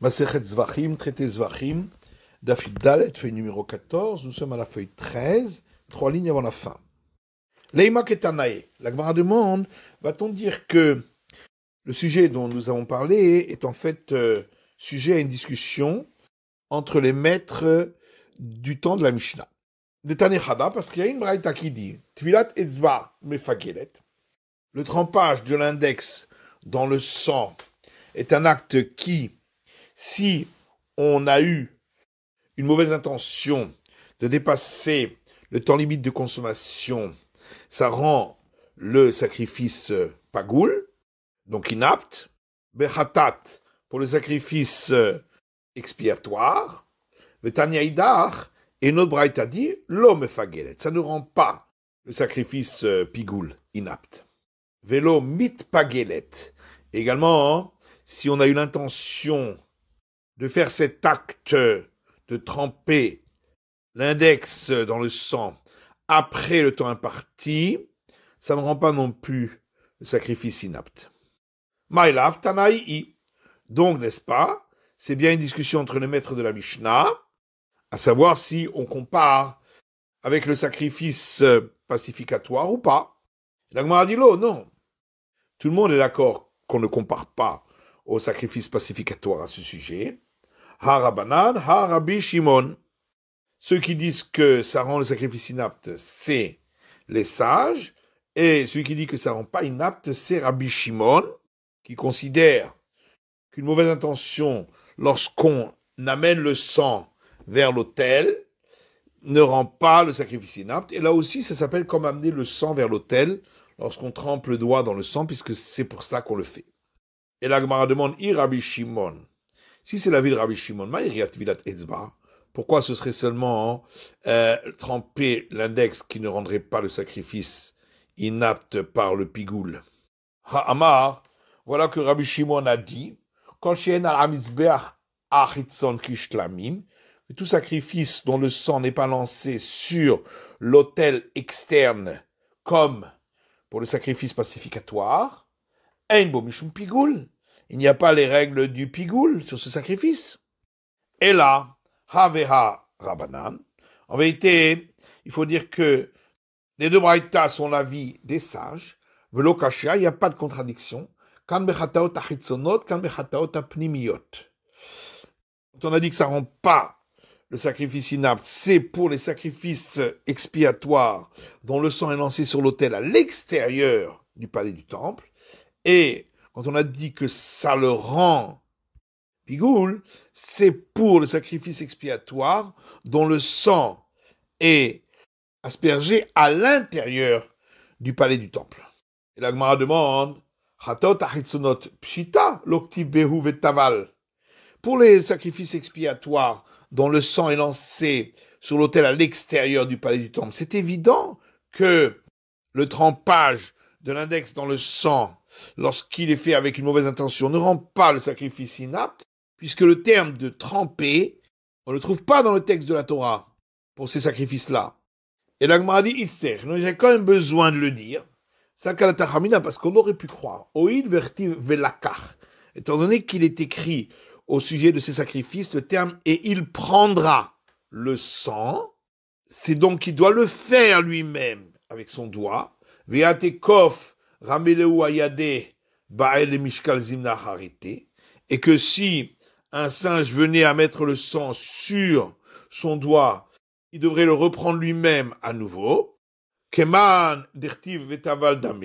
Masechet Zvachim, traité Zvachim, Daf Dalet, feuille numéro 14, nous sommes à la feuille 13, 3 lignes avant la fin. Leima Ketanae, la Gemara demande, va-t-on dire que le sujet dont nous avons parlé est en fait sujet à une discussion entre les maîtres du temps de la Mishnah. De Tanechada, parce qu'il y a une braïta qui dit Tvilat etzba mefagelet. Le trempage de l'index dans le sang est un acte qui, si on a eu une mauvaise intention de dépasser le temps limite de consommation, ça rend le sacrifice pagoul, donc inapte. Bechatat, pour le sacrifice expiatoire. Vetania idar, et notre braïta dit l'homme fagelet. Ça ne rend pas le sacrifice pigoul inapte. Vélo mit pagelet. Également, si on a eu l'intention de faire cet acte de tremper l'index dans le sang après le temps imparti, ça ne rend pas non plus le sacrifice inapte. Maïlav Tanaï. Donc, n'est-ce pas, c'est bien une discussion entre les maîtres de la Mishnah, à savoir si on compare avec le sacrifice pacificatoire ou pas. La Gemara dit non. Tout le monde est d'accord qu'on ne compare pas au sacrifice pacificatoire à ce sujet. Ha-Rabanan, Ha-Rabbi Shimon. Ceux qui disent que ça rend le sacrifice inapte, c'est les sages. Et celui qui dit que ça rend pas inapte, c'est Rabbi Shimon, qui considère qu'une mauvaise intention, lorsqu'on amène le sang vers l'autel, ne rend pas le sacrifice inapte. Et là aussi, ça s'appelle comme amener le sang vers l'autel, lorsqu'on trempe le doigt dans le sang, puisque c'est pour ça qu'on le fait. Et la Gemara demande, Rabbi Shimon, si c'est l'avis de Rabbi Shimon, pourquoi ce serait seulement tremper l'index qui ne rendrait pas le sacrifice inapte par le pigoul? Ha'amar, voilà que Rabbi Shimon a dit, quand She'en al-Amizbeach achitzon kishtlamim, tout sacrifice dont le sang n'est pas lancé sur l'autel externe, comme pour le sacrifice pacificatoire, ein bo mishum pigoul, il n'y a pas les règles du pigoul sur ce sacrifice. Et là, haveha rabanan, en vérité, il faut dire que les deux braïtas sont l'avis des sages, velo kashia, il n'y a pas de contradiction, kan bechataot achitzonot, kan bechataot apnimiyot. Quand on a dit que ça ne rend pas le sacrifice inapte, c'est pour les sacrifices expiatoires dont le sang est lancé sur l'autel à l'extérieur du palais du temple. Et quand on a dit que ça le rend pigoul, c'est pour le sacrifice expiatoire dont le sang est aspergé à l'intérieur du palais du temple. Et la Gemara demande, Hatot achitzonot pshita loktiv behu vetaval. Pour les sacrifices expiatoires dont le sang est lancé sur l'autel à l'extérieur du palais du temple, c'est évident que le trempage de l'index dans le sang, lorsqu'il est fait avec une mauvaise intention, ne rend pas le sacrifice inapte, puisque le terme de tremper, on ne le trouve pas dans le texte de la Torah pour ces sacrifices-là. Et la Gemara dit, j'ai quand même besoin de le dire, parce qu'on aurait pu croire, Oïd vertiv velakach, étant donné qu'il est écrit au sujet de ces sacrifices, le terme « et il prendra le sang », c'est donc qu'il doit le faire lui-même avec son doigt. « Ve'atekof rameleu ayade ba'el mishkal zimna harite » et que si un singe venait à mettre le sang sur son doigt, il devrait le reprendre lui-même à nouveau. « Keman dertiv vetaval dame »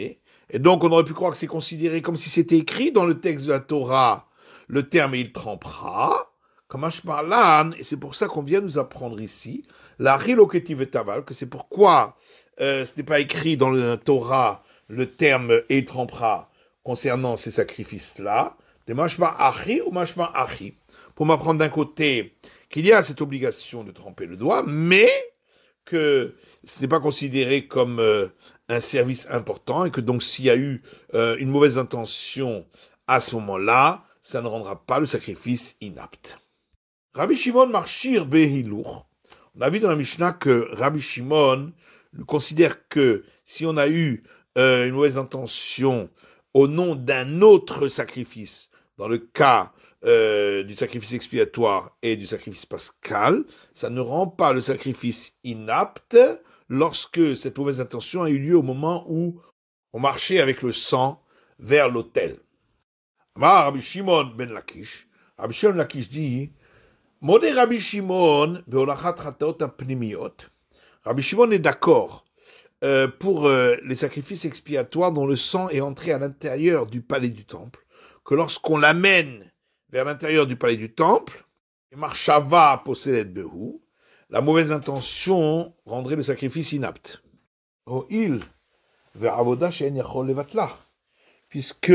et donc on aurait pu croire que c'est considéré comme si c'était écrit dans le texte de la Torah, le terme « il trempera », comme Ashmarlan, et c'est pour ça qu'on vient nous apprendre ici, la riloketi vetaval, que c'est pourquoi ce n'est pas écrit dans la Torah le terme « et il trempera » concernant ces sacrifices-là, de mashma achi ou mashma achi, pour m'apprendre d'un côté qu'il y a cette obligation de tremper le doigt, mais que ce n'est pas considéré comme un service important, et que donc s'il y a eu une mauvaise intention à ce moment-là, ça ne rendra pas le sacrifice inapte. Rabbi Shimon marchir behilour. On a vu dans la Mishnah que Rabbi Shimon considère que si on a eu une mauvaise intention au nom d'un autre sacrifice, dans le cas du sacrifice expiatoire et du sacrifice pascal, ça ne rend pas le sacrifice inapte lorsque cette mauvaise intention a eu lieu au moment où on marchait avec le sang vers l'autel. Rabbi Shimon ben Lakish, Rabbi Shimon Lakish dit, Modé Rabbi Shimon beolachat chataot apnimiot. Rabbi Shimon est d'accord pour les sacrifices expiatoires dont le sang est entré à l'intérieur du palais du temple, que lorsqu'on l'amène vers l'intérieur du palais du temple, marchava possélet behu, la mauvaise intention rendrait le sacrifice inapte. Oh il vers avoda she'en yachol levatla, puisque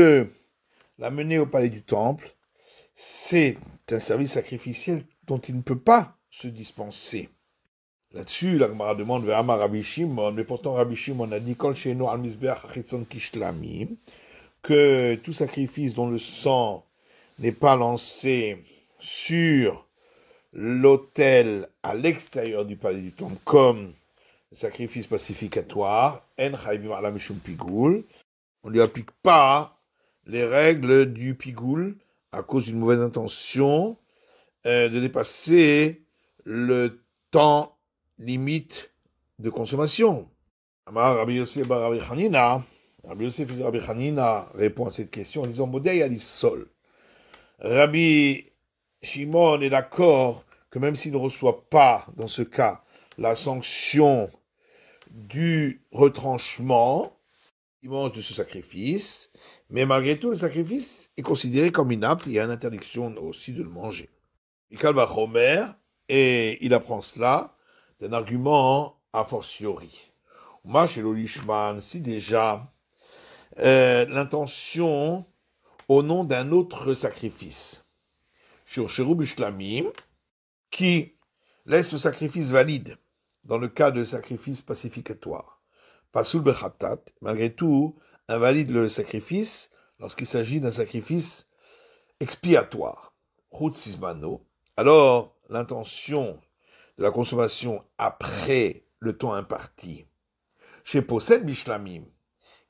l'amener au palais du temple, c'est un service sacrificiel dont il ne peut pas se dispenser. Là-dessus, la Gemara demande vers Amar Rabbi Shimon, mais pourtant Rabbi Shimon a dit Kol she'eno al mizbeach hachitzon kishlamim, que tout sacrifice dont le sang n'est pas lancé sur l'autel à l'extérieur du palais du temple, comme le sacrifice pacificatoire, en chayvim ala mishum pigoul, on ne lui applique pas les règles du pigoul à cause d'une mauvaise intention de dépasser le temps limite de consommation. Rabbi Yosef bar Rabbi Chanina, Rabbi Yosef et Rabbi Chanina répond à cette question en disant Modei alif sol. Rabbi Shimon est d'accord que même s'il ne reçoit pas, dans ce cas, la sanction du retranchement, il mange de ce sacrifice, mais malgré tout, le sacrifice est considéré comme inapte, il y a une interdiction aussi de le manger. Mikal va Chomer, et il apprend cela d'un argument a fortiori. Chez l'Olishman, si déjà l'intention au nom d'un autre sacrifice, sur Cherub Ishlamim, qui laisse le sacrifice valide dans le cas de sacrifice pacificatoire. Pasul Bechatat, malgré tout, invalide le sacrifice lorsqu'il s'agit d'un sacrifice expiatoire. Chut Sismano. Alors, l'intention de la consommation après le temps imparti, chez Possède Bishlamim,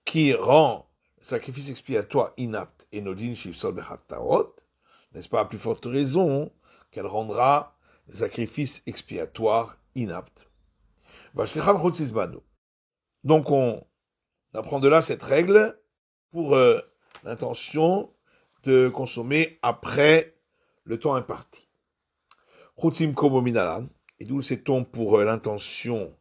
qui rend le sacrifice expiatoire inapte et Nodin Shifsol Bechattaot, n'est-ce pas à plus forte raison qu'elle rendra le sacrifice expiatoire inapte. Donc on apprend de là cette règle pour l'intention de consommer après le temps imparti. Et d'où sait-on pour l'intention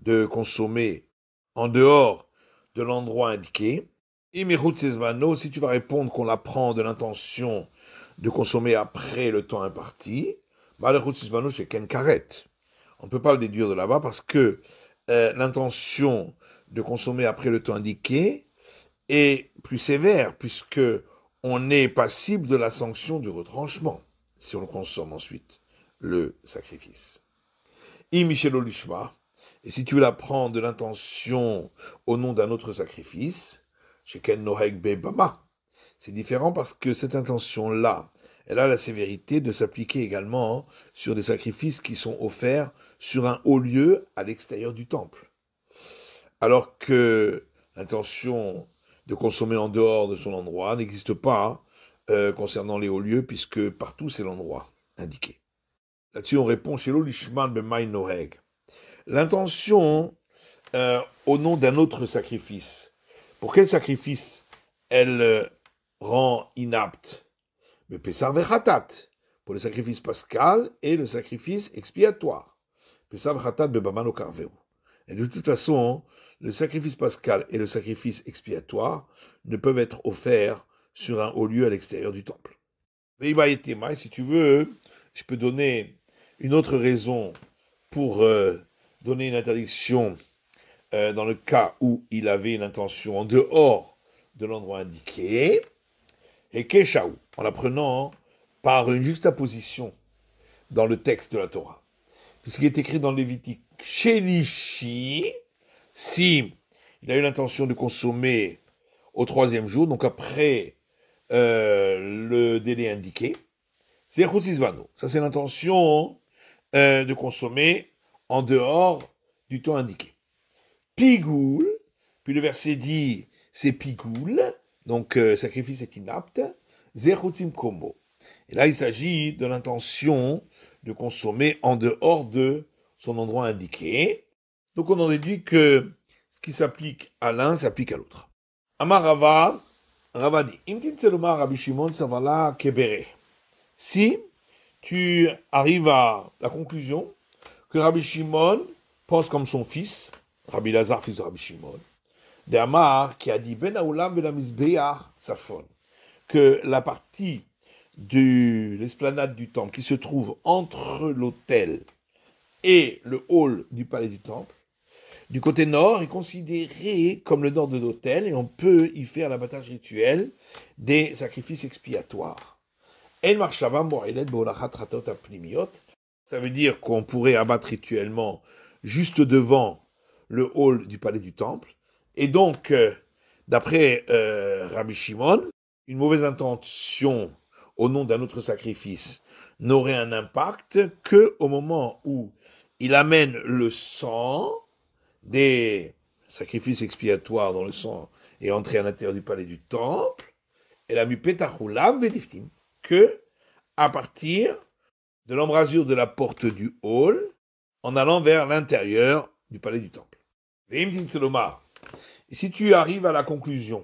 de consommer en dehors de l'endroit indiqué. Si tu vas répondre qu'on apprend de l'intention de consommer après le temps imparti, on ne peut pas le déduire de là-bas parce que l'intention de consommer après le temps indiqué est plus sévère puisque on est passible de la sanction du retranchement si on consomme ensuite le sacrifice. Et si tu veux l'apprendre de l'intention au nom d'un autre sacrifice, c'est différent parce que cette intention-là, elle a la sévérité de s'appliquer également sur des sacrifices qui sont offerts sur un haut lieu à l'extérieur du temple. Alors que l'intention de consommer en dehors de son endroit n'existe pas concernant les hauts lieux, puisque partout c'est l'endroit indiqué. Là-dessus on répond chez l'Olishman B'Maï Noheg. L'intention au nom d'un autre sacrifice. Pour quel sacrifice elle rend inapte? Le Pessar Vechatat, pour le sacrifice pascal et le sacrifice expiatoire. Pessar Vechatat Bebaman au Karveu. Et de toute façon, le sacrifice pascal et le sacrifice expiatoire ne peuvent être offerts sur un haut lieu à l'extérieur du temple. Veiba et Tema, si tu veux, je peux donner une autre raison pour donner une interdiction dans le cas où il avait une intention en dehors de l'endroit indiqué, et Keshaou, en l'apprenant par une juxtaposition dans le texte de la Torah. Puisqu'il est écrit dans le Lévitique, Shelishi, si il a eu l'intention de consommer au 3e jour, donc après le délai indiqué, c'est Choutzizbano. Ça, c'est l'intention de consommer en dehors du temps indiqué. Pigoul, puis le verset dit, c'est pigoul, donc sacrifice est inapte, Zechutzim Komo. Et là, il s'agit de l'intention de consommer en dehors de son endroit indiqué. Donc on en déduit que ce qui s'applique à l'un s'applique à l'autre. Amar Rava, Rava dit, Imtin Tselomar Rabbi Shimon Savala Kebere. Si tu arrives à la conclusion que Rabbi Shimon pense comme son fils, Rabbi Lazar, fils de Rabbi Shimon, de Amar, qui a dit Ben Aoulam Ben Amizbeach Safon, que la partie de l'esplanade du temple qui se trouve entre l'autel et le hall du palais du temple, du côté nord, est considéré comme le nord de l'autel et on peut y faire l'abattage rituel des sacrifices expiatoires. Ça veut dire qu'on pourrait abattre rituellement juste devant le hall du palais du temple. Et donc, d'après Rabbi Shimon, une mauvaise intention au nom d'un autre sacrifice n'aurait un impact que au moment où il amène le sang des sacrifices expiatoires dont le sang est entré à l'intérieur du palais du temple, et la mupetachulam veliftim, que à partir de l'embrasure de la porte du hall, en allant vers l'intérieur du palais du temple. Et si tu arrives à la conclusion,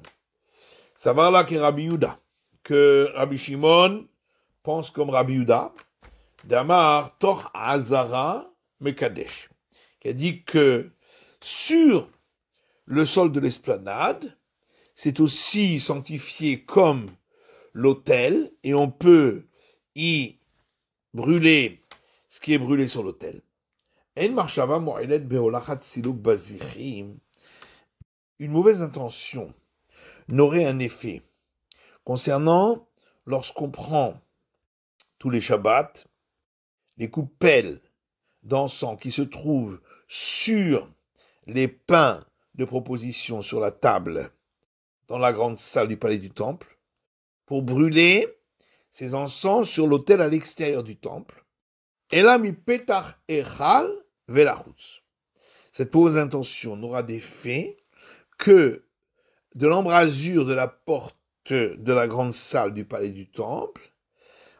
ça va là que Rabbi Yehuda, que Rabbi Shimon pense comme Rabbi Yehuda, d'Amar Tor Azara Mekadesh, qui a dit que sur le sol de l'esplanade, c'est aussi sanctifié comme l'autel, et on peut y brûler ce qui est brûlé sur l'autel. Une mauvaise intention n'aurait un effet concernant lorsqu'on prend tous les Shabbats, les coupelles d'encens qui se trouvent sur les pains de proposition sur la table dans la grande salle du palais du temple, pour brûler ces encens sur l'autel à l'extérieur du temple. Et là, mi petach echal velachutz. Cette mauvaise intention n'aura d'effet que de l'embrasure de la porte de la grande salle du palais du temple,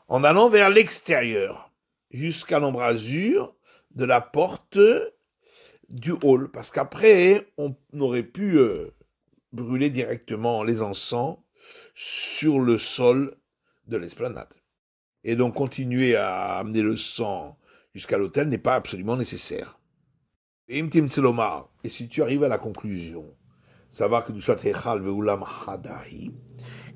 en allant vers l'extérieur, jusqu'à l'embrasure de la porte du hall, parce qu'après, on aurait pu brûler directement les encens sur le sol de l'esplanade. Et donc continuer à amener le sang jusqu'à l'autel n'est pas absolument nécessaire. Et si tu arrives à la conclusion, ça va que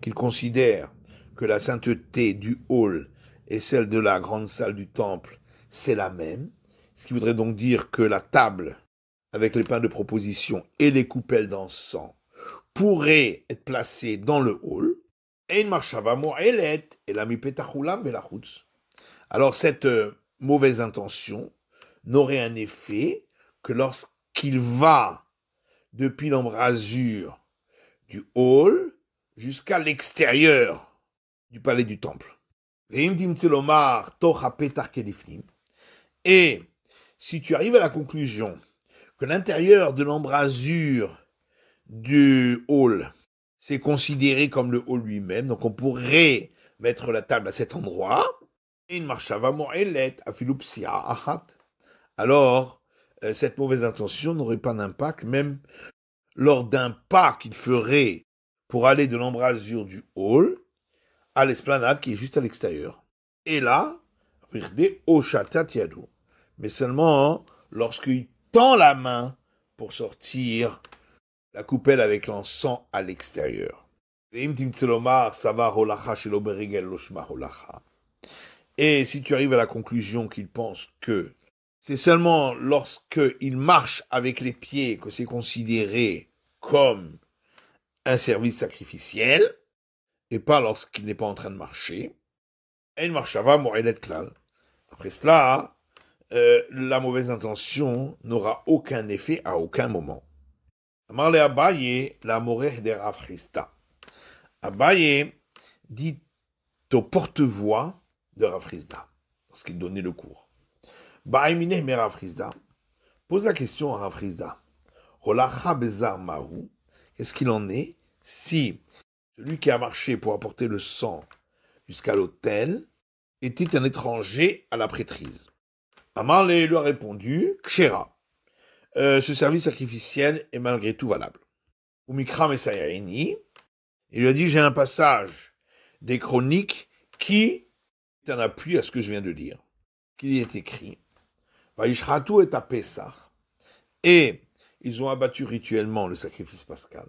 qu'il considère que la sainteté du hall et celle de la grande salle du temple, c'est la même, ce qui voudrait donc dire que la table avec les pains de proposition et les coupelles d'encens pourrait être placée dans le hall. Alors cette mauvaise intention n'aurait un effet que lorsqu'il va depuis l'embrasure du hall jusqu'à l'extérieur du palais du temple. Et si tu arrives à la conclusion que l'intérieur de l'embrasure du hall, c'est considéré comme le hall lui-même, donc on pourrait mettre la table à cet endroit, alors cette mauvaise intention n'aurait pas d'impact, même lors d'un pas qu'il ferait pour aller de l'embrasure du hall à l'esplanade qui est juste à l'extérieur. Et là, mais seulement lorsqu'il tend la main pour sortir la coupelle avec l'encens à l'extérieur. Et si tu arrives à la conclusion qu'il pense que c'est seulement lorsqu'il marche avec les pieds que c'est considéré comme un service sacrificiel, et pas lorsqu'il n'est pas en train de marcher, après cela, la mauvaise intention n'aura aucun effet à aucun moment. Amarle Abaye, la moreh de Rav Chisda. Abaye dit au porte-voix de Rav Chisda, lorsqu'il donnait le cours. Ba'imine me Rav Chisda, pose la question à Rav Chisda. Holacha bezar mahu, qu'est-ce qu'il en est si celui qui a marché pour apporter le sang jusqu'à l'autel était un étranger à la prêtrise. Amarle lui a répondu, Kshera, ce service sacrificiel est malgré tout valable. Umikram et Sayarini, il lui a dit, j'ai un passage des chroniques qui est un appui à ce que je viens de dire, qu'il y est écrit. Vaishratu et à Pessah. Et ils ont abattu rituellement le sacrifice pascal.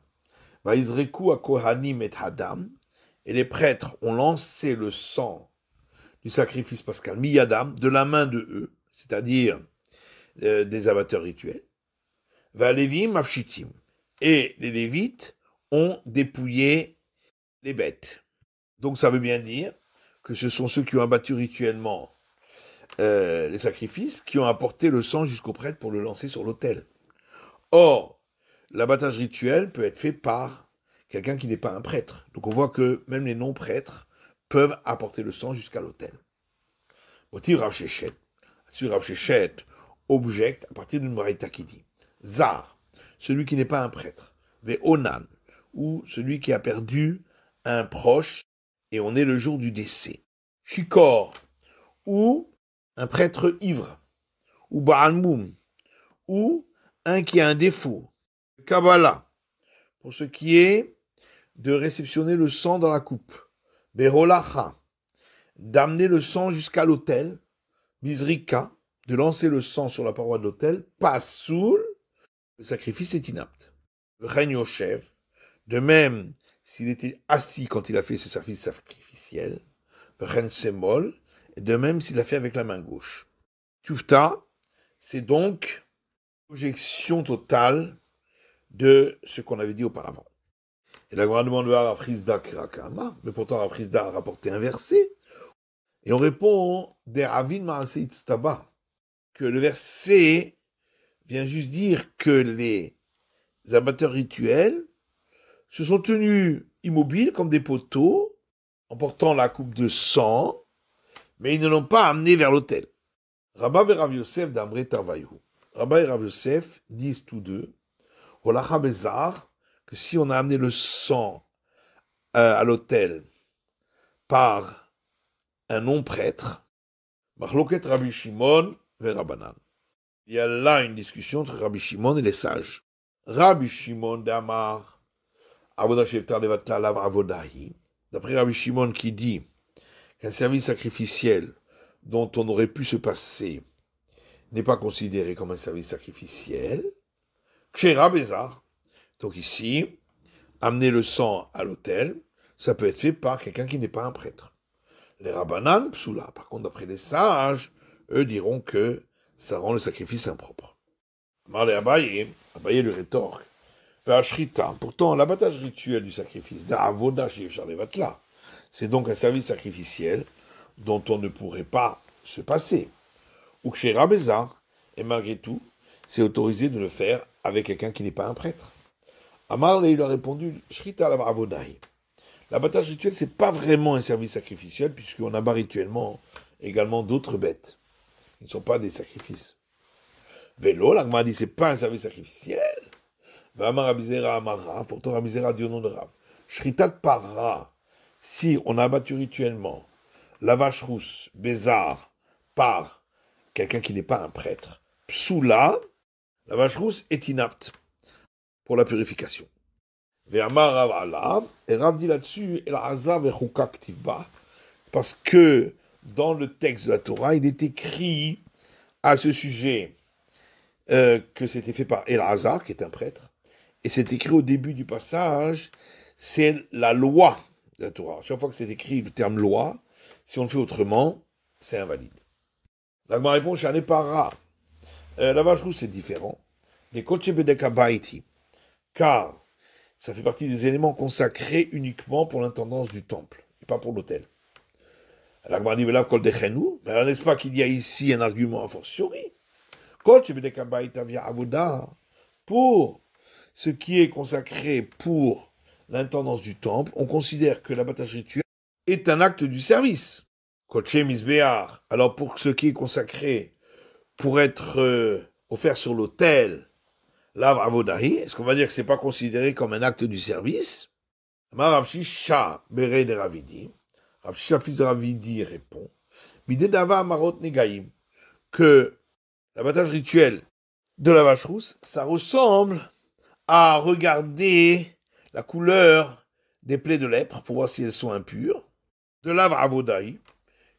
Vaizreku à Kohanim et Hadam. Et les prêtres ont lancé le sang du sacrifice pascal, miyadam, de la main de eux, c'est-à-dire des abatteurs rituels. Valevim afshitim. Et les Lévites ont dépouillé les bêtes. Donc ça veut bien dire que ce sont ceux qui ont abattu rituellement les sacrifices qui ont apporté le sang jusqu'au prêtre pour le lancer sur l'autel. Or, l'abattage rituel peut être fait par quelqu'un qui n'est pas un prêtre. Donc on voit que même les non-prêtres peuvent apporter le sang jusqu'à l'autel. Motiv Rav Shechet. Sur Rav Shechet objecte à partir d'une braïta qui dit Zar, celui qui n'est pas un prêtre, Ve Onan, ou celui qui a perdu un proche et on est le jour du décès. Shikor, ou un prêtre ivre, ou Baalmoum, ou un qui a un défaut. Kabbalah, pour ce qui est de réceptionner le sang dans la coupe. Berolacha, d'amener le sang jusqu'à l'autel. Bizrika, de lancer le sang sur la paroi de l'autel. Pasoul, le sacrifice est inapte. Yoshev, de même s'il était assis quand il a fait ce service sacrificiel. Semol, et de même s'il l'a fait avec la main gauche. Tufta, c'est donc l'objection totale de ce qu'on avait dit auparavant. Et la Gemara demande à Rav Chizda Kirakama, mais pourtant Rav Chizda a rapporté un verset. Et on répond des Ravin Maaseh Itztaba, que le verset vient juste dire que les abatteurs rituels se sont tenus immobiles comme des poteaux, en portant la coupe de sang, mais ils ne l'ont pas amené vers l'autel. Rabba et Rav Yosef d'Amre Tarvayu. Rabba et Rav Yosef disent tous deux, Holacha Bezar, que si on a amené le sang à l'autel par un non-prêtre, Machloket Rabbi Shimon et Rabbanan. Il y a là une discussion entre Rabbi Shimon et les sages. Rabbi Shimon d'Amar, Avodah Sheftar Levatla Lav Avodahi. D'après Rabbi Shimon qui dit qu'un service sacrificiel dont on aurait pu se passer n'est pas considéré comme un service sacrificiel. Kshera Bezar. Donc ici, amener le sang à l'autel, ça peut être fait par quelqu'un qui n'est pas un prêtre. Les Rabbanan, psoula. Par contre, d'après les sages, eux diront que ça rend le sacrifice impropre. Marle Abaye le rétorque. Pourtant, l'abattage rituel du sacrifice, c'est donc un service sacrificiel dont on ne pourrait pas se passer. Ou que chez Rabézar, et malgré tout, c'est autorisé de le faire avec quelqu'un qui n'est pas un prêtre. Amarle, il a répondu, Shrita la Avodai. L'abattage rituel, c'est pas vraiment un service sacrificiel, puisqu'on abat rituellement également d'autres bêtes. Ils ne sont pas des sacrifices. Vélo, l'Agma dit, c'est pas un service sacrificiel. V'amar Abizera Amara, pourtant Abizera dit au nom de Rav. Shritat para, si on a abattu rituellement la vache rousse, Bézar, par quelqu'un qui n'est pas un prêtre, Psoula, la vache rousse est inapte pour la purification. Ve'amar Rav Alav, et Rav dit là-dessus, El Azar ve'chukak tivba, parce que dans le texte de la Torah, il est écrit à ce sujet que c'était fait par Elazar, qui est un prêtre, et c'est écrit au début du passage, c'est la loi de la Torah. Chaque fois que c'est écrit le terme loi, si on le fait autrement, c'est invalide. La Gemara répond, j'en ai pas rare. La vache rousse, c'est différent. Les Kochebedekabaiti, car ça fait partie des éléments consacrés uniquement pour l'intendance du temple, et pas pour l'autel. La Gemara dit, là, Kol Dechenu, mais n'est-ce pas qu'il y a ici un argument a fortiori? Pour ce qui est consacré pour l'intendance du temple, on considère que l'abattage rituel est un acte du service. Alors pour ce qui est consacré pour être offert sur l'autel, lav avodahi, est-ce qu'on va dire que c'est pas considéré comme un acte du service? Rav Shisha, Bere de Ravidi, Rav Shisha, fils de Ravidi, répond, Midedava Marot Negaim, que l'abattage rituel de la vache rousse, ça ressemble à regarder la couleur des plaies de lèpre pour voir si elles sont impures, de l'Avravodaï,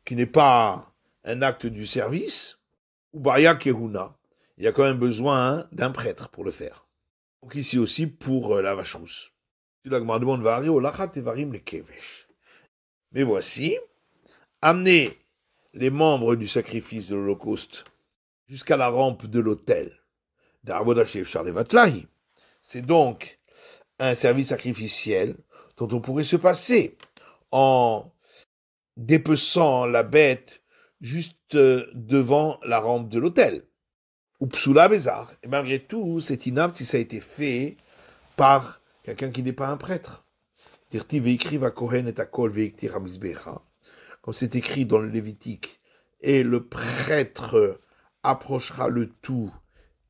qui n'est pas un acte du service, ou Baya Kehuna. Il y a quand même besoin d'un prêtre pour le faire. Donc ici aussi pour la vache rousse. La Gemara demande Vari Olachat Evarim le Kevesh. Mais voici, amener les membres du sacrifice de l'Holocauste jusqu'à la rampe de l'autel d'Avoda Shefchar Levatlahi. C'est donc un service sacrificiel dont on pourrait se passer en dépeçant la bête juste devant la rampe de l'autel. Ou Psula Bézar. Et malgré tout, c'est inapte si ça a été fait par quelqu'un qui n'est pas un prêtre. Dirti veikri va kohen et akol veikti ramizbecha. Comme c'est écrit dans le Lévitique. Et le prêtre approchera le tout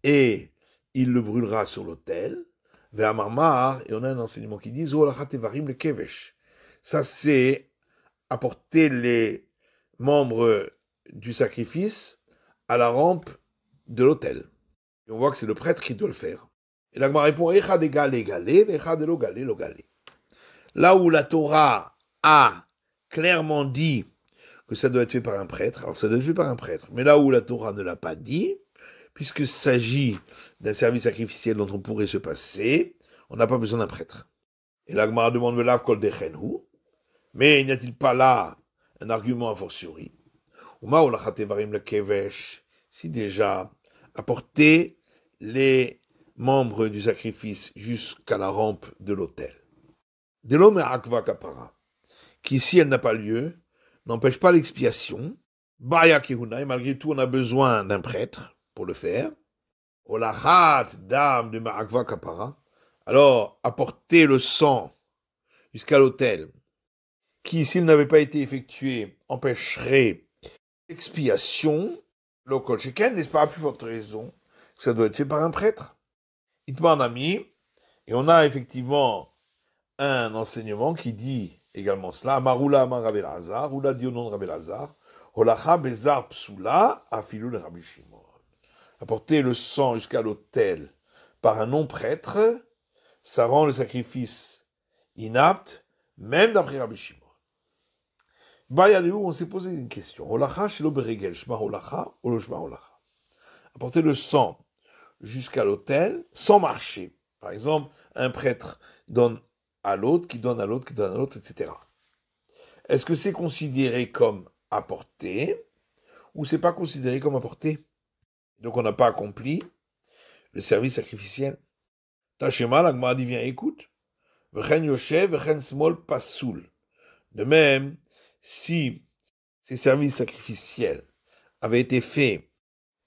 et il le brûlera sur l'autel. Vers Marmar, et on a un enseignement qui dit Zolachat Evarim le Kevesh. Ça, c'est apporter les membres du sacrifice à la rampe de l'autel. Et on voit que c'est le prêtre qui doit le faire. Et la Gemara répond Echad égale égalé, Echad lo galé, lo galé. Là où la Torah a clairement dit que ça doit être fait par un prêtre, alors ça doit être fait par un prêtre. Mais là où la Torah ne l'a pas dit, puisqu'il s'agit d'un service sacrificiel dont on pourrait se passer, on n'a pas besoin d'un prêtre. Et la Gemara demande Velav kol dechenhu, mais n'y a-t-il pas là un argument a fortiori? Uma olachat evarim le kevesh, si déjà apporter les membres du sacrifice jusqu'à la rampe de l'autel. De l'homme akva kapara, qui si elle n'a pas lieu, n'empêche pas l'expiation. Baya kehuna, et malgré tout on a besoin d'un prêtre pour le faire. Olachat dam de ma'akva kapara, alors apporter le sang jusqu'à l'autel, qui s'il n'avait pas été effectué empêcherait l'expiation. L'okol sheken, n'est-ce pas à plus forte raison que ça doit être fait par un prêtre. Itman ami, et on a effectivement un enseignement qui dit également cela. Marula amar Rabbi Elazar, ou la dionon Rabbi Elazar, holacha bezar psula afilu le Rabbi Shimon. Apporter le sang jusqu'à l'autel par un non-prêtre, ça rend le sacrifice inapte, même d'après Rabbi Shimon. On s'est posé une question. Holacha shelo beregel, shma holacha, ou lo shma holacha. Apporter le sang jusqu'à l'autel sans marcher. Par exemple, un prêtre donne à l'autre, qui donne à l'autre, qui donne à l'autre, etc. Est-ce que c'est considéré comme apporter ou c'est pas considéré comme apporter? Donc on n'a pas accompli le service sacrificiel. Tachema, la Gemara dit, viens, écoute. V'chen yoshev, v'chen smol pasoul. De même, si ces services sacrificiels avaient été faits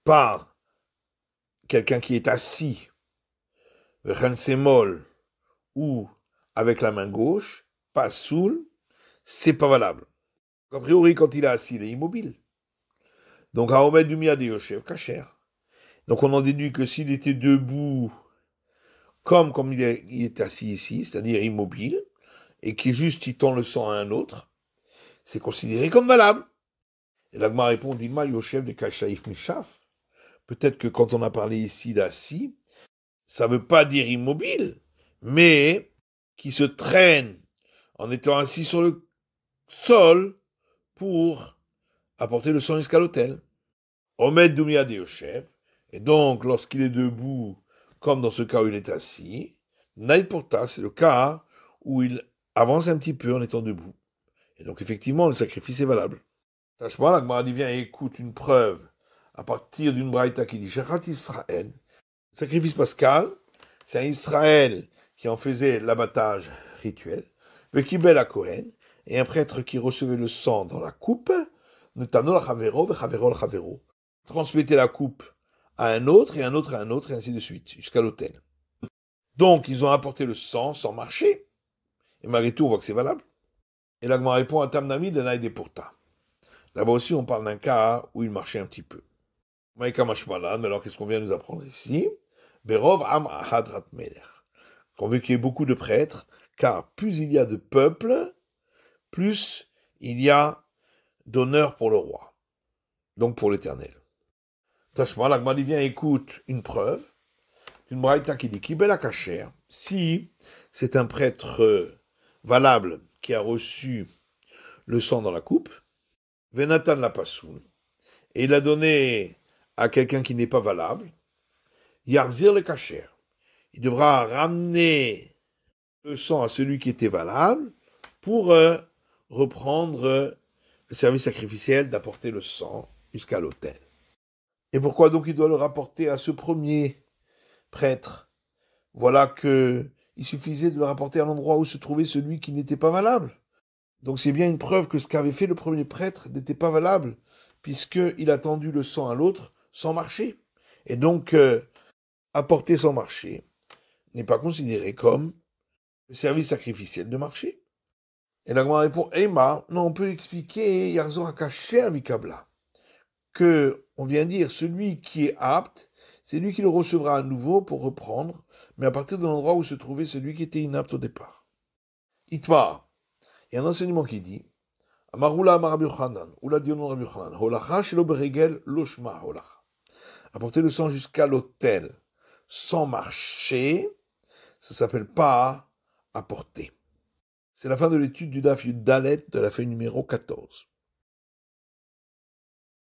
par quelqu'un qui est assis, v'chen semol, ou avec la main gauche, pasoul, c'est pas valable. A priori, quand il est assis, il est immobile. Donc, à Omed du Miyad Yoshev, kacher. Donc, on en déduit que s'il était debout, comme il est assis ici, c'est-à-dire immobile, et qu'il juste il tend le sang à un autre, c'est considéré comme valable. Et l'Agma répond, Dima Yoshev de Kashaif Mishaf. Peut-être que quand on a parlé ici d'assis, ça ne veut pas dire immobile, mais qui se traîne en étant assis sur le sol pour apporter le sang jusqu'à l'autel. Omed Dumia de Yoshev, et donc lorsqu'il est debout, comme dans ce cas où il est assis, Naïporta, c'est le cas où il avance un petit peu en étant debout. Et donc effectivement, le sacrifice est valable. Tachma, la Gemara dit, viens, écoute une preuve à partir d'une braïta qui dit Shachat Israël. Le sacrifice pascal, c'est un Israël qui en faisait l'abattage rituel, le Kibel à Kohen, et un prêtre qui recevait le sang dans la coupe, Netano la Chavero, Vechavero la Chavero. Transmettait la coupe à un autre, et un autre à un autre, et ainsi de suite, jusqu'à l'autel. Donc, ils ont apporté le sang sans marcher. Et malgré tout, on voit que c'est valable. Et l'Agma répond à Tamnami de Naïde Porta. Là-bas aussi, on parle d'un cas où il marchait un petit peu. Maïka Mashmalan, mais alors qu'est-ce qu'on vient nous apprendre ici? Berov Am Ahadrat Melech. Qu'on veut qu'il y ait beaucoup de prêtres, car plus il y a de peuple, plus il y a d'honneur pour le roi. donc pour l'éternel. Tashma, l'Agma dit, viens, écoute une preuve, une braïta qui dit, Kibel Akacher, si c'est un prêtre valable qui a reçu le sang dans la coupe, Venatan la pasoul, et il a donné à quelqu'un qui n'est pas valable, Yarzir le Kacher, il devra ramener le sang à celui qui était valable pour reprendre le service sacrificiel d'apporter le sang jusqu'à l'autel. Et pourquoi donc il doit le rapporter à ce premier prêtre? Voilà que il suffisait de le rapporter à l'endroit où se trouvait celui qui n'était pas valable. Donc c'est bien une preuve que ce qu'avait fait le premier prêtre n'était pas valable, puisqu'il a tendu le sang à l'autre sans marcher. Et donc, apporter sans marcher n'est pas considéré comme le service sacrificiel de marché. Et la Gemara répond, Ema, non, on peut expliquer, Yarzor Akacher Vikabla, que on vient dire, celui qui est apte, c'est lui qui le recevra à nouveau pour reprendre, mais à partir de l'endroit où se trouvait celui qui était inapte au départ. Itma, il y a un enseignement qui dit, Amarula Amar Rabbi Yochanan, Oula Dionon Rabbi Yochanan, Holacha Shelo Beregel Loshma Holacha. Apporter le sang jusqu'à l'autel sans marcher, ça s'appelle pas apporter. C'est la fin de l'étude du Daf Yud Dalet de la feuille numéro 14.